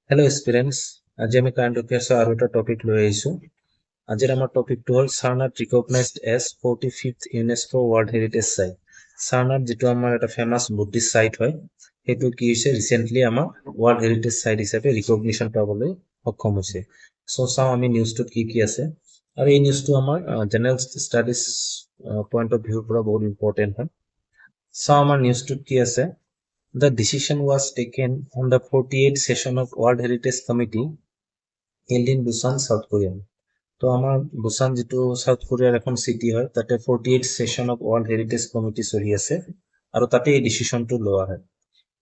Hello students, আজি আমি current এফেয়াৰ্ছৰ আৰু এটা টপিক লৈ আহিছো। আজিৰ আমাৰ টপিকটো হ'ল Sarnath recognized as 45th UNESCO World Heritage Site। Sarnath যিটো আমাৰ এটা ফেমাছ বুদ্ধিষ্ট সাইট হয়, সেইটো কি হৈছে ৰিসেন্টলি আমাৰ ওয়াৰ্ল্ড হেৰিটেজ সাইট হিচাপে ৰিকগনিশ্যন পাবলৈ সক্ষম হৈছে। সো চাওঁ আমি নিউজটোত কি কি আছে, আৰু এই নিউজটো আমাৰ জেনেৰেল ষ্টাডিজ পইণ্ট অফ ভিউৰ পৰা বহুত ইম্পৰ্টেণ্ট হয়। চাওঁ আমাৰ নিউজটোত কি আছে। The decision was taken on the 48th session of World Heritage Committee held in Busan, South Korea. তো আমাৰ বুসান যিটো সাউথ কোৰিয়াৰ এখন চিটি হয়, তাতে 48th session of World Heritage Committee চলি আছে, আৰু তাতে এই ডিসিশনটো লোৱা হয়।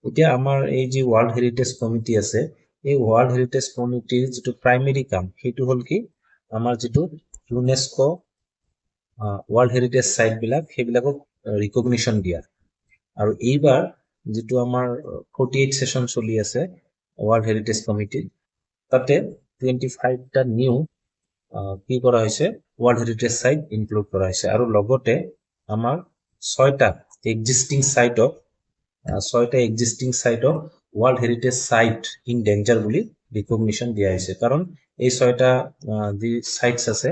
এতিয়া আমাৰ এই যে ওয়াৰ্ল্ড হেৰিটেজ কমিটি আছে, এই ওয়াৰ্ল্ড হেৰিটেজ কমিটিৰ যিটো প্ৰাইমেৰী কাম সেইটো হ'ল কি, আমাৰ যিটো ইউনেস্কো ওয়াৰ্ল্ড হেৰিটেজ সাইট বিলাক সেইবিলাকক ৰিকগনিশ্যন দিয়া। আৰু এইবাৰ যিটো আমাৰ 48 সেশন চলি আছে ওয়াৰ্ল্ড হেৰিটেজ কমিটি, তাতে 25টা নিউ কি কৰা হৈছে ওয়াৰ্ল্ড হেৰিটেজ সাইট ইনক্লুড কৰা হৈছে, আৰু লগতে আমাৰ 6টা এক্সিস্টিং সাইটক world heritage site in danger বুলি ৰিকগনিশ্যন দিয়া হৈছে। কাৰণ এই 6টা যি সাইটস আছে,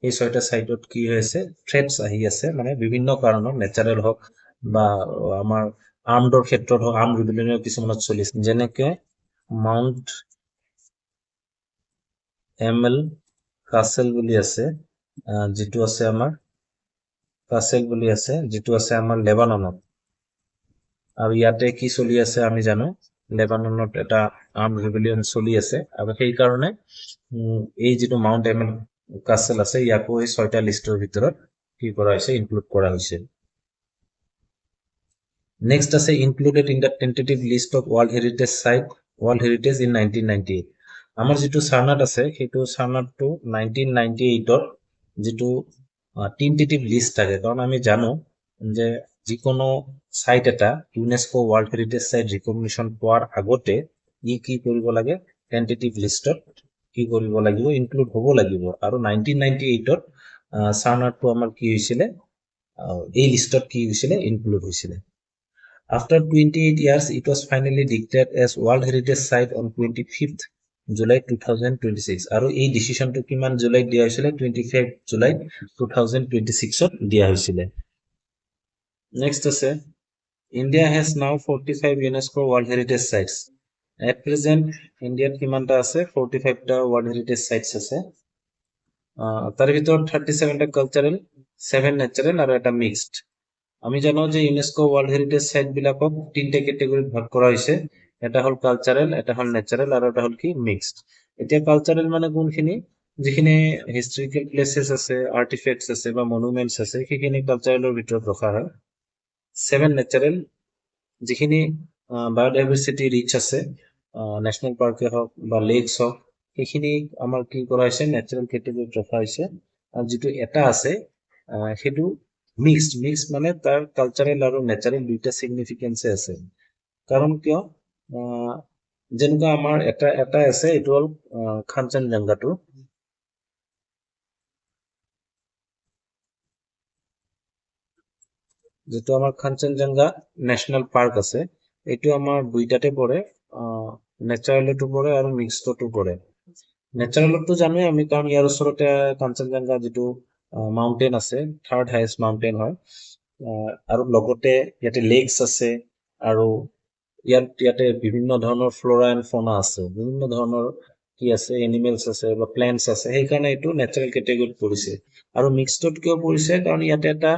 এই 6টা সাইটত কি হৈছে থ্ৰেটস আহি আছে, মানে বিভিন্ন কাৰণত, নেচাৰেল হওক বা আমাৰ আৰ্মডৰ ক্ষেত্ৰত হওক, আৰ্ম ৰিবেলিয়নৰ কিছুমানত চলিছে, যেনেকে মাউণ্ট এমেল কাছেল বুলি আছে, যিটো আছে আমাৰ লেবাননত। আৰু ইয়াতে কি চলি আছে আমি জানো, লেবাননত এটা আৰ্ম ৰিবেলিয়ন চলি আছে, আৰু সেইকাৰণে এই যিটো মাউণ্ট এমেল কাছেল আছে ইয়াকো এই 6টা লিষ্টৰ ভিতৰত কি কৰা হৈছে, ইনক্লুড কৰা হৈছে। নেক্সট আছে included in the tentative list of world heritage in 1998। আমাৰ যিটো সাৰনাথ আছে, সেইটো সাৰনাথটো 1998ৰ যিটো টেন্টেটিভ লিষ্ট থাকে। কাৰণ আমি জানো যে যিকোনো সাইট এটা UNESCO world heritage site recognition পোৱাৰ আগতে ই কি কৰিব লাগে, টেন্টেটিভ লিষ্টত কি কৰিব লাগিব, ইনক্লুড হ'ব লাগিব। আৰু 1998ত সাৰনাথটো আমাৰ কি হৈছিলে, এই লিষ্টত কি হৈছিলে, ইনক্লুড হৈছিলে। After 28 years, it was finally declared as World Heritage Site on 25th July 2026. আৰু এই ডিসিশনটো কিমান জুলাইত দিয়া হৈছিলে, 25 জুলাই 2026ত দিয়া হৈছিলে। নেক্সট আছে India has now 45 UNESCO World Heritage Sites. At present, ইণ্ডিয়াত কিমানটা আছে, 45টা World Heritage Sites আছে। তার ভিতৰত 37টা কালচাৰেল, 7 নেচাৰেল আৰু এটা মিক্সড। আমি জানো যে ইউনেস্কো ওয়াৰ্ল্ড হেৰিটেজ সাইট বিলাকক 3টা ক্যাটেগৰিত ভাগ কৰা হৈছে, এটা হল কালচাৰেল, এটা হল নেচাৰেল, আৰু এটা হল কি মিক্সড। এতিয়া কালচাৰেল মানে কোনখিনি, যিখিনি হিষ্টৰিকেল প্লেচেছ আছে, আৰ্টিফেক্টছ আছে বা মনুমেন্টছ আছে, সেইখিনি কালচাৰেলৰ ভিতৰত ৰখা হয়। 7 নেচাৰেল, যিখিনি বায়োডাইভাৰ্চিটি ৰিচ আছে, নেশ্যনেল পাৰ্কে হওক বা লেকছ হওক, সেইখিনি আমাৰ কি কৰা হৈছে, নেচাৰেল কেটেগৰিত ৰখা হৈছে। আৰু যিটো এটা আছে সেইটো মিক্সড মানে তাৰ কালচাৰেল আৰু নেচাৰেল দুইটা সিগনিফিকেন্সে আছে। কাৰণ কিয়, যেনেকুৱা আমাৰ এটা আছে, এইটো হ'ল কাঞ্চনজংঘাটো। যেটো আমাৰ কাঞ্চনজংঘা ন্যাশনাল পাৰ্ক আছে, এইটো আমাৰ দুইটাতে পৰে, নেচাৰেলতো পৰে আৰু মিক্সডতো পৰে। নেচাৰেলতো জানোৱে আমি, কাৰণ ইয়াৰ ওচৰতে কাঞ্চনজংঘা যিটো মাউন্টেইন আছে, 3rd হাইয়েষ্ট মাউন্টেইন হয়, আৰু লগতে ইয়াতে লেকস আছে, আৰু ইয়াতে বিভিন্ন ধৰণৰ ফ্লোৰা এণ্ড ফৌনা আছে, বিভিন্ন ধৰণৰ কি আছে, এনিমেলস আছে বা প্লেন্টস আছে, সেইকাৰণে এইটো নেচাৰেল কেটেগৰিত পৰিছে। আৰু মিক্সডত কিয় পৰিছে, কাৰণ ইয়াতে এটা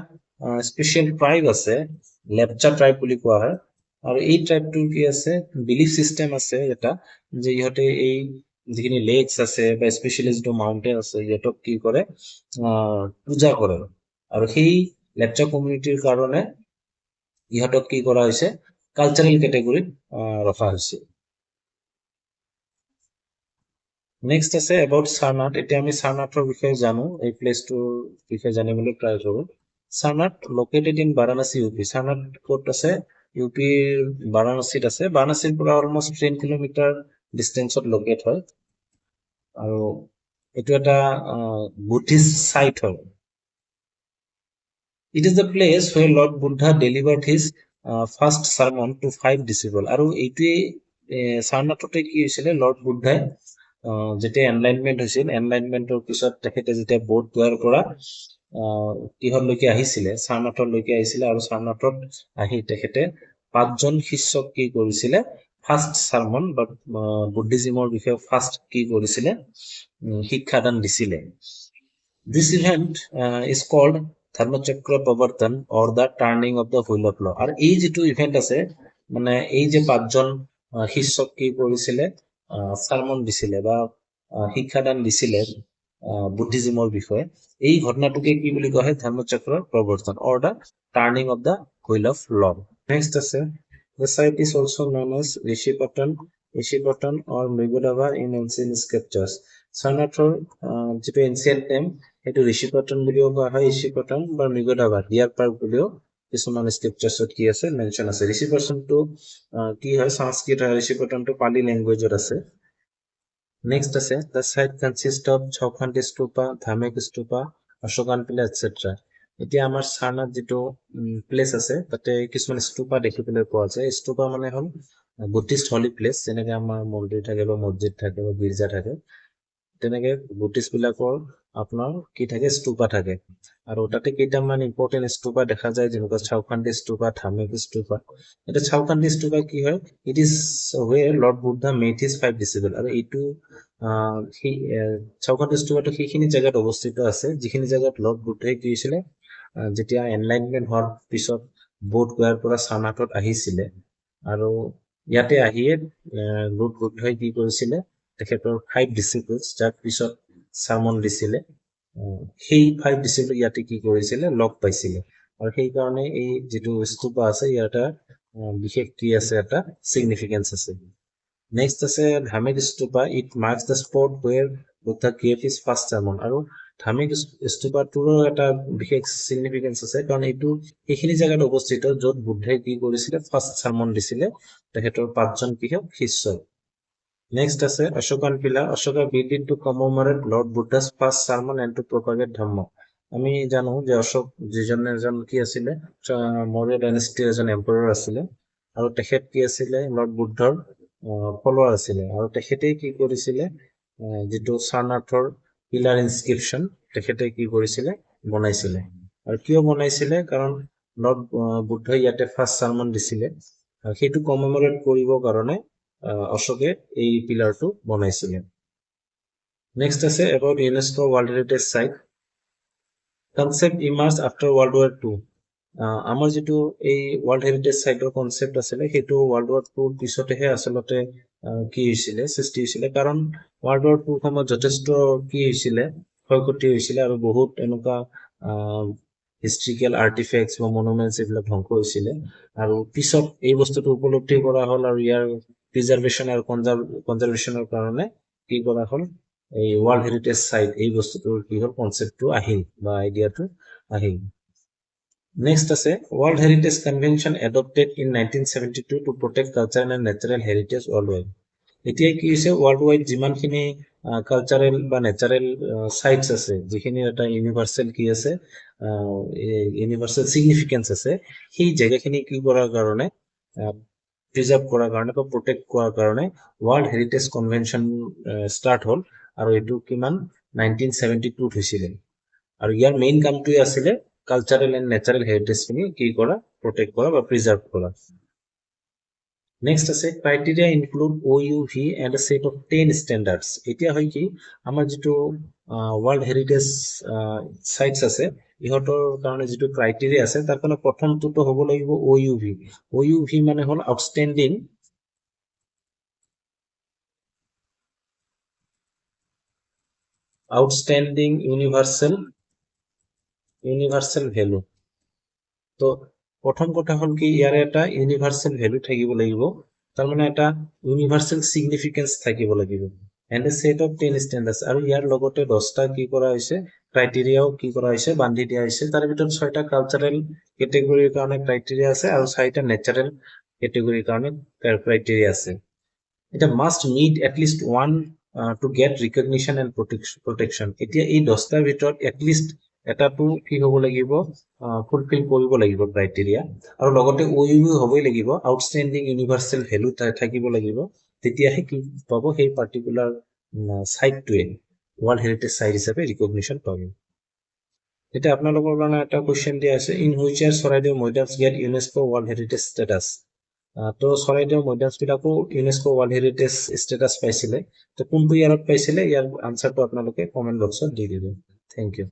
স্পেচিয়েল ট্ৰাইব আছে, লেপচা ট্ৰাইব বুলি কোৱা হয়। আৰু এই ট্ৰাইবটোৰ কি আছে, বিলিফ চিষ্টেম আছে এটা, যে ইহঁতে এই যিখিনি লেকস আছে বা স্পেচিয়েলি যিটো মাউন্টেইন আছে, ইহঁতক কি কৰে, পূজা কৰে। আৰু সেই লেপচা কমিউনিটিৰ কাৰণে ইহঁতক কি কৰা হৈছে, কালচাৰেল কেটেগৰিত ৰখা হৈছে। নেক্সট আছে এবাউট সাৰনাথ। এতিয়া আমি সাৰনাথৰ বিষয়ে জানো, এই প্লেচটোৰ বিষয়ে জানিবলৈ ট্ৰাই কৰোঁ। Sarnath located in Varanasi, UP. Sarnath ক'ত আছে, ইউপিৰ বাৰাণসীত আছে। বাৰাণসীৰ পৰা অলমষ্ট 10 কিলোমিটাৰ ডিষ্টেঞ্চত লোকেট হয়, আৰু এইটো এটা বুদ্ধিষ্ট সাইট হয়। It is the place where Lord Buddha delivered his first sermon to 5 disciples. আৰু এইটোৱে সাৰনাথতে কি হৈছিলে লৰ্ড বুদ্ধাই যেতিয়া এনলাইনমেন্ট হৈছিল এনলাইনমেন্টৰ পিছত তেখেতে যেতিয়া বৌদ্ধ গয়াৰ পৰা কিহৰলৈকে আহিছিলে সাৰনাথলৈকে আহিছিলে আৰু সাৰনাথত আহি তেখেতে 5জন শিষ্যক কি কৰিছিলে ফাৰ্ষ্ট সাৰমন বা বুদ্ধিজিমৰ বিষয়ে ফাৰ্ষ্ট কি কৰিছিলে শিক্ষাদান দিছিলে this event is called Dharmachakra Pravartana or the turning of the wheel of law আৰু এই যিটো ইভেন্ট আছে মানে এই যে 5জন শিষ্যক কি কৰিছিলে সাৰমন দিছিলে বা শিক্ষাদান দিছিলে বুদ্ধিজিমৰ বিষয়ে এই ঘটনাটোকে কি বুলি কোৱা হয় ধৰ্মচক্ৰৰ Pravartana or the turning of the wheel of law next আছে the site is also known as Rishipatan or Mrigodava in ancient scriptures সাৰনাথৰ যিটো এনচিয়েন্ট নেম সেইটো ঋষিপটন বুলিও কোৱা হয় ঋষিপটন বা মৃগদাবা ডিয়াৰ পাৰ্ক বুলিও কিছুমান স্ক্ৰিপ্টাৰ্ছত কি আছে মেনশ্যন আছে ঋষিপটনটো কি হয় সংস্কৃত হয় ঋষিপটনটো পালি লেংগুৱেজত আছে নেক্সট আছে দ্য সাইট কনসিষ্ট অফ চৌখান্তি স্তূপা ধাৰ্মিক স্তূপা অশোকান পিলা এটচেট্ৰা এতিয়া আমাৰ সাৰনাথ যিটো প্লেচ আছে তাতে কিছুমান স্তূপা দেখিবলৈ পোৱা যায় স্তূপা মানে হ'ল বুদ্ধিষ্ট হলি প্লেচ যেনেকে আমাৰ মন্দিৰ থাকে বা মছজিদ থাকে বা গীৰ্জা থাকে তেনেকে বুদ্ধিষ্ট বিলাকৰ আপোনাৰ কি থাকে স্তূপা থাকে আৰু তাতে কেইটামান ইম্পৰ্টেণ্ট স্তূপা দেখা যায় যেনেকুৱা চৌখান্তি স্তূপা ধাৰ্মিক স্তূপা এটা চৌখান্তি স্তূপা কি হয় it is where lord Buddha made his 5 disciple আৰু এইটো সেই চৌখান্তি স্তূপাটো সেইখিনি জেগাত অৱস্থিত আছে যিখিনি জেগাত লৰ্ড বুদ্ধাই কি হৈছিলে যেতিয়া এনলাইনমেন্ট হোৱাৰ পিছত বৌদ্ধ গয়াৰ পৰা সাৰনাথত আহিছিলে আৰু ইয়াতে আহিয়ে লৰ্ড বুদ্ধাই কি কৰিছিলে তেখেতৰ 5 ডিচিপলছ যাক পিছত সাৰমন দিছিলে সেই 5 ডিচিপল ইয়াতে কি কৰিছিলে লগ পাইছিলে আৰু সেই কাৰণে এই যিটো স্তূপা আছে ইয়াতে বিশেষ কি আছে এটা সিগনিফিকেন্স আছে নেক্সট আছে Dhamek stupa it marks the spot where Buddha gave his first sermon আৰু ধাৰ্মিক স্তূপাটোৰো এটা বিশেষ সিগনিফিকেন্স আছে কাৰণ এইটো সেইখিনি জেগাত অৱস্থিত য'ত বুদ্ধাই কি কৰিছিলে ফাৰ্ষ্ট সাৰমন দিছিলে তেখেতৰ 5জন শিষ্য নেক্সট আছে Ashokan pillar Ashoka built in to commemorate lord Buddha's first sermon and to propagate dharma আমি জানো যে অশোক যিজন এজন কি আছিলে মৌৰ্য ডাইনেষ্টিৰ এজন এম্পাৰাৰ আছিলে আৰু তেখেত কি আছিলে লৰ্ড বুদ্ধৰ ফলোৱাৰ আছিলে আৰু তেখেতে কি কৰিছিলে যিটো সাৰনাথৰ পিলাৰ ইনস্ক্ৰিপশ্যন তেখেতে কি কৰিছিলে বনাইছিলে আৰু কিয় বনাইছিলে কাৰণ লৰ্ড বুদ্ধই ইয়াতে ফাৰ্ষ্ট সাৰমন দিছিলে আৰু সেইটো কমেমৰেট কৰিবৰ কাৰণে অশোকে এই পিলাৰটো বনাইছিলে নেক্সট আছে about UNESCO world heritage site concept emerge after world war 2 আমাৰ যিটো এই ৱৰ্ল্ড হেৰিটেজ সাইটৰ কনসেপ্ট আছিলে সেইটো ৱৰ্ল্ড ৱাৰ 2 পিছতেহে আচলতে কি হৈছিলে সৃষ্টি হৈছিলে কাৰণ ৱৰ্ল্ড ৱাৰ 2 সময়ত যথেষ্ট কি হৈছিলে ক্ষয়ক্ষতি হৈছিলে আৰু বহুত এনেকুৱা হিষ্ট্ৰিকেল আৰ্টিফেক্টছ বা মনুমেণ্টছ এইবিলাক ধ্বংস হৈছিলে আৰু পিছত এই বস্তুটো উপলব্ধি কৰা হ'ল আৰু ইয়াৰ প্ৰিজাৰ্ভেশ্যন আৰু কনজাৰ্ভেশ্যনৰ কাৰণে কি কৰা হ'ল এই ৱৰ্ল্ড হেৰিটেজ সাইট এই বস্তুটোৰ কি হ'ল কনসেপ্টটো আহিল বা আইডিয়াটো আহিল নেক্সট আছে world heritage convention adopted in 1972 to protect cultural and natural heritage world wide এতিয়া কি হৈছে ৱৰ্ল্ড ৱাইড যিমানখিনি কালচাৰেল বা নেচাৰেল সাইটছ আছে যিখিনি এটা ইউনিভাৰ্চেল কি আছে ইউনিভাৰ্চেল সিগনিফিকেন্স আছে সেই জেগাখিনি কি কৰাৰ কাৰণে প্ৰিজাৰ্ভ কৰাৰ কাৰণে বা প্ৰটেক্ট কৰাৰ কাৰণে ৱৰ্ল্ড হেৰিটেজ কনভেনশ্যন ষ্টাৰ্ট হ'ল আৰু এইটো কিমান 1972 হৈছিলে আৰু ইয়াৰ মেইন কামটোৱে আছিলে কালচাৰেল এণ্ড নেচাৰেল হেৰিটেজখিনি কি কৰা প্ৰটেক্ট কৰা বা প্ৰিজাৰ্ভ কৰা নেক্সট আছে criteria include OUV and A set of 10 standards এতিয়া হয় কি আমাৰ যিটো ৱৰ্ল্ড হেৰিটেজ সাইটছ আছে ইহঁতৰ কাৰণে যিটো ক্ৰাইটেৰিয়া আছে তাৰ কাৰণে প্ৰথমটোতো হ'ব লাগিব OUV মানে হ'ল আউটষ্টেণ্ডিং ইউনিভাৰ্চেল ভেলু তো প্ৰথম কথা হ'ল কি ইয়াৰে এটা ইউনিভাৰ্চেল ভেলু থাকিব লাগিব তাৰমানে এটা ইউনিভাৰ্চেল সিগনিফিকেন্স থাকিব লাগিব and A set of 10 standards আৰু ইয়াৰ লগতে 10টা কি কৰা হৈছে ক্ৰাইটেৰিয়াও কি কৰা হৈছে বান্ধি দিয়া হৈছে তাৰ ভিতৰত 6টা কালচাৰেল কেটেগৰীৰ কাৰণে ক্ৰাইটেৰিয়া আছে আৰু 4টা নেচাৰেল কেটেগৰীৰ কাৰণে ক্ৰাইটেৰিয়া আছে এটা must meet at least one to get recognition and protection এতিয়া এই 10টাৰ ভিতৰত এটলিষ্ট এটাটো কি হ'ব লাগিব ফুলফিল কৰিব লাগিব ক্ৰাইটেৰিয়া আৰু লগতে OUV হ'বই লাগিব আউটষ্টেণ্ডিং ইউনিভাৰ্সেল ভ্যালু থাকিব লাগিব তেতিয়াহে কি পাব সেই পাৰ্টিকুলাৰ সাইটটোৱে ওয়াৰ্ল্ড হেৰিটেজ সাইট হিচাপে ৰিকগনিশ্যন পাব এটা আপোনালোকৰ কাৰণে এটা কোৱেশ্চন দিয়া আছে ইন হুইচ ইয়াৰ Charaideo Moidams get UNESCO world heritage status তো চৰাইদেউ মৈদামছ বিলাকো ইউনেস্কো ওয়াৰ্ল্ড হেৰিটেজ ষ্টেটাছ পাইছিলে তো কোনটো ইয়াৰত পাইছিলে ইয়াৰ আনসাৰটো আপোনালোকে কমেন্ট বক্সত দি দিব থ্যাংক ইউ